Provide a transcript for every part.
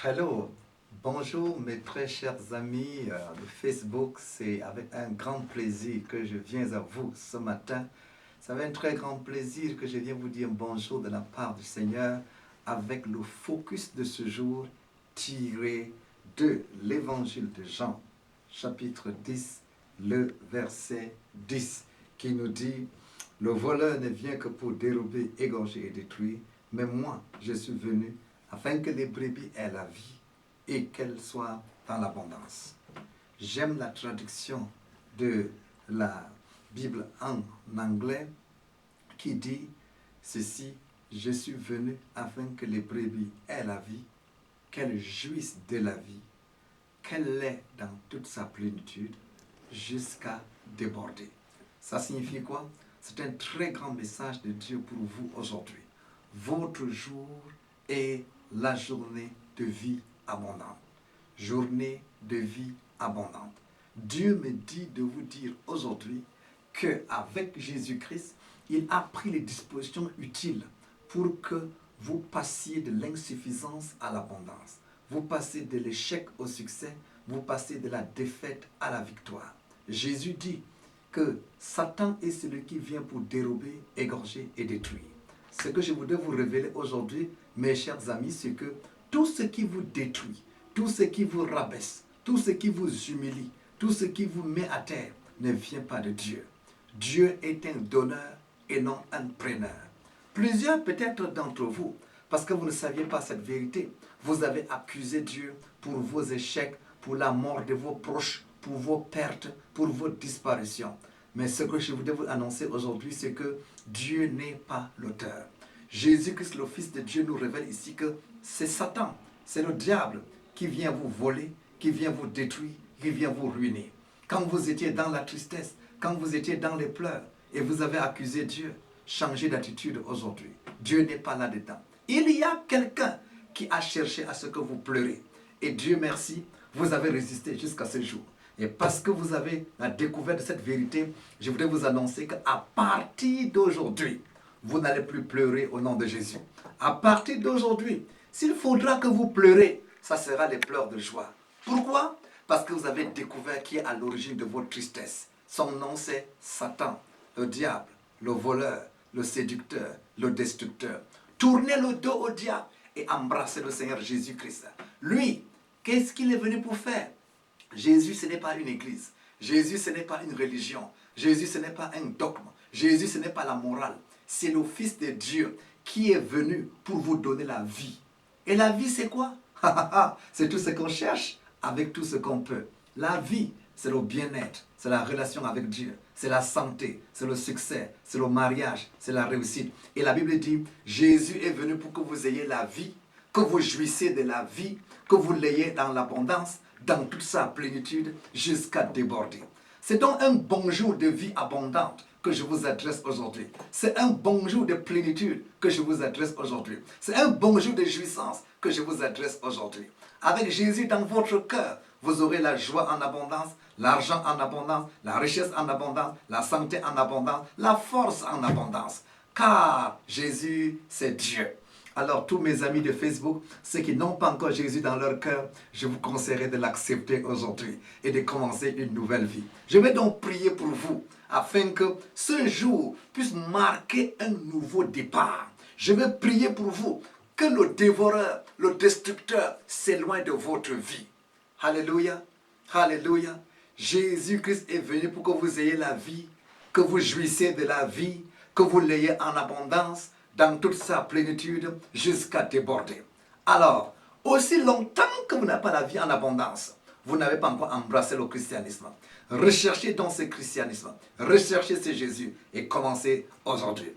Hello, bonjour mes très chers amis de Facebook. C'est avec un grand plaisir que je viens à vous ce matin. C'est avec un très grand plaisir que je viens vous dire bonjour de la part du Seigneur avec le focus de ce jour tiré de l'évangile de Jean, chapitre 10, le verset 10, qui nous dit: le voleur ne vient que pour dérober, égorger et détruire, mais moi je suis venu afin que les brebis aient la vie et qu'elles soient dans l'abondance. J'aime la traduction de la Bible en anglais qui dit ceci: je suis venu afin que les brebis aient la vie, qu'elles jouissent de la vie, qu'elle l'ait dans toute sa plénitude jusqu'à déborder. Ça signifie quoi? C'est un très grand message de Dieu pour vous aujourd'hui. Votre jour est la journée de vie abondante. Journée de vie abondante. Dieu me dit de vous dire aujourd'hui qu'avec Jésus-Christ, il a pris les dispositions utiles pour que vous passiez de l'insuffisance à l'abondance. Vous passez de l'échec au succès, vous passez de la défaite à la victoire. Jésus dit que Satan est celui qui vient pour dérober, égorger et détruire. Ce que je voudrais vous révéler aujourd'hui, mes chers amis, c'est que tout ce qui vous détruit, tout ce qui vous rabaisse, tout ce qui vous humilie, tout ce qui vous met à terre ne vient pas de Dieu. Dieu est un donneur et non un preneur. Plusieurs peut-être d'entre vous, parce que vous ne saviez pas cette vérité, vous avez accusé Dieu pour vos échecs, pour la mort de vos proches, pour vos pertes, pour vos disparitions. Mais ce que je voudrais vous annoncer aujourd'hui, c'est que Dieu n'est pas l'auteur. Jésus-Christ, le Fils de Dieu, nous révèle ici que c'est Satan, c'est le diable qui vient vous voler, qui vient vous détruire, qui vient vous ruiner. Quand vous étiez dans la tristesse, quand vous étiez dans les pleurs et vous avez accusé Dieu, changez d'attitude aujourd'hui. Dieu n'est pas là-dedans. Il y a quelqu'un qui a cherché à ce que vous pleurez. Et Dieu merci, vous avez résisté jusqu'à ce jour. Et parce que vous avez la découverte de cette vérité, je voudrais vous annoncer qu'à partir d'aujourd'hui, vous n'allez plus pleurer au nom de Jésus. À partir d'aujourd'hui, s'il faudra que vous pleurez, ça sera les pleurs de joie. Pourquoi? Parce que vous avez découvert qui est à l'origine de votre tristesse. Son nom, c'est Satan, le diable, le voleur, le séducteur, le destructeur. Tournez le dos au diable et embrassez le Seigneur Jésus-Christ. Lui, qu'est-ce qu'il est venu pour faire? Jésus, ce n'est pas une église. Jésus, ce n'est pas une religion. Jésus, ce n'est pas un dogme. Jésus, ce n'est pas la morale. C'est le Fils de Dieu qui est venu pour vous donner la vie. Et la vie, c'est quoi? C'est tout ce qu'on cherche avec tout ce qu'on peut. La vie, c'est le bien-être, c'est la relation avec Dieu, c'est la santé, c'est le succès, c'est le mariage, c'est la réussite. Et la Bible dit, Jésus est venu pour que vous ayez la vie, que vous jouissiez de la vie, que vous l'ayez dans l'abondance, dans toute sa plénitude, jusqu'à déborder. C'est donc un bonjour de vie abondante que je vous adresse aujourd'hui. C'est un bonjour de plénitude que je vous adresse aujourd'hui. C'est un bonjour de jouissance que je vous adresse aujourd'hui. Avec Jésus dans votre cœur, vous aurez la joie en abondance, l'argent en abondance, la richesse en abondance, la santé en abondance, la force en abondance. Car Jésus, c'est Dieu. Alors, tous mes amis de Facebook, ceux qui n'ont pas encore Jésus dans leur cœur, je vous conseillerais de l'accepter aujourd'hui et de commencer une nouvelle vie. Je vais donc prier pour vous afin que ce jour puisse marquer un nouveau départ. Je vais prier pour vous que le dévoreur, le destructeur s'éloigne de votre vie. Alléluia, alléluia. Jésus-Christ est venu pour que vous ayez la vie, que vous jouissiez de la vie, que vous l'ayez en abondance, dans toute sa plénitude, jusqu'à déborder. Alors, aussi longtemps que vous n'avez pas la vie en abondance, vous n'avez pas encore embrassé le christianisme. Recherchez donc ce christianisme, recherchez ce Jésus et commencez aujourd'hui.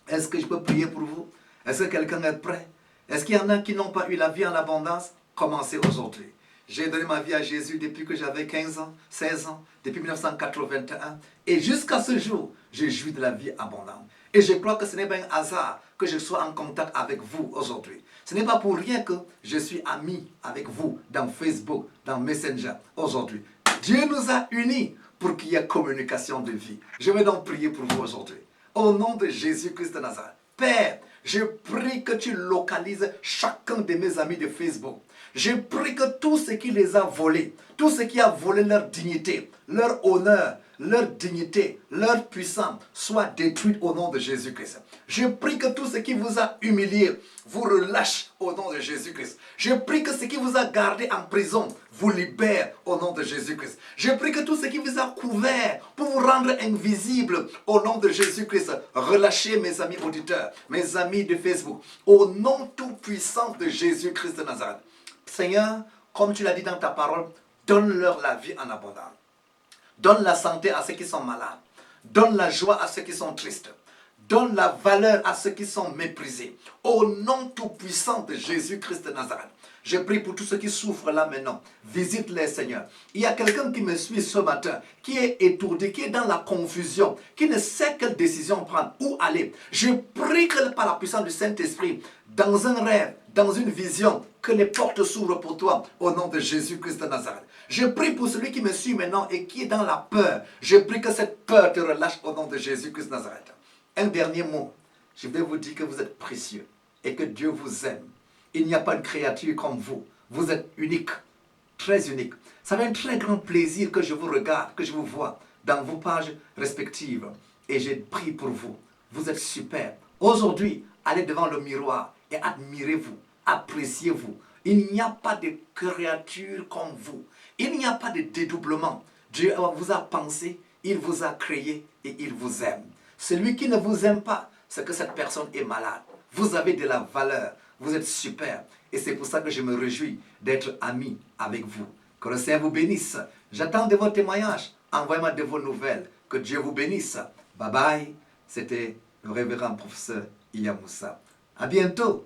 Est-ce que je peux prier pour vous? Est-ce que quelqu'un est prêt? Est-ce qu'il y en a qui n'ont pas eu la vie en abondance? Commencez aujourd'hui. J'ai donné ma vie à Jésus depuis que j'avais 15 ans, 16 ans, depuis 1981. Et jusqu'à ce jour, je jouis de la vie abondante. Et je crois que ce n'est pas un hasard que je sois en contact avec vous aujourd'hui. Ce n'est pas pour rien que je suis ami avec vous dans Facebook, dans Messenger aujourd'hui. Dieu nous a unis pour qu'il y ait communication de vie. Je vais donc prier pour vous aujourd'hui. Au nom de Jésus-Christ de Nazareth. Père, je prie que tu localises chacun de mes amis de Facebook. Je prie que tout ce qui les a volés, tout ce qui a volé leur dignité, leur honneur, leur dignité, leur puissance soit détruite au nom de Jésus-Christ. Je prie que tout ce qui vous a humilié vous relâche au nom de Jésus-Christ. Je prie que ce qui vous a gardé en prison vous libère au nom de Jésus-Christ. Je prie que tout ce qui vous a couvert pour vous rendre invisible au nom de Jésus-Christ. Relâchez mes amis auditeurs, mes amis de Facebook, au nom tout-puissant de Jésus-Christ de Nazareth. Seigneur, comme tu l'as dit dans ta parole, donne-leur la vie en abondance. Donne la santé à ceux qui sont malades. Donne la joie à ceux qui sont tristes. Donne la valeur à ceux qui sont méprisés. Au nom tout-puissant de Jésus-Christ de Nazareth. Je prie pour tous ceux qui souffrent là maintenant. Visite-les, Seigneur. Il y a quelqu'un qui me suit ce matin, qui est étourdi, qui est dans la confusion, qui ne sait quelle décision prendre, où aller. Je prie que par la puissance du Saint-Esprit, dans un rêve, dans une vision, que les portes s'ouvrent pour toi au nom de Jésus-Christ de Nazareth. Je prie pour celui qui me suit maintenant et qui est dans la peur. Je prie que cette peur te relâche au nom de Jésus-Christ de Nazareth. Un dernier mot. Je vais vous dire que vous êtes précieux et que Dieu vous aime. Il n'y a pas de créature comme vous. Vous êtes unique, très unique. Ça fait un très grand plaisir que je vous regarde, que je vous vois dans vos pages respectives. Et j'ai prié pour vous. Vous êtes super. Aujourd'hui, allez devant le miroir et admirez-vous, appréciez-vous. Il n'y a pas de créature comme vous. Il n'y a pas de dédoublement. Dieu vous a pensé, il vous a créé et il vous aime. Celui qui ne vous aime pas, c'est que cette personne est malade. Vous avez de la valeur. Vous êtes super. Et c'est pour ça que je me réjouis d'être ami avec vous. Que le Seigneur vous bénisse. J'attends de vos témoignages. Envoyez-moi de vos nouvelles. Que Dieu vous bénisse. Bye bye. C'était le révérend professeur Iya Moussa. À bientôt.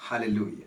Alléluia.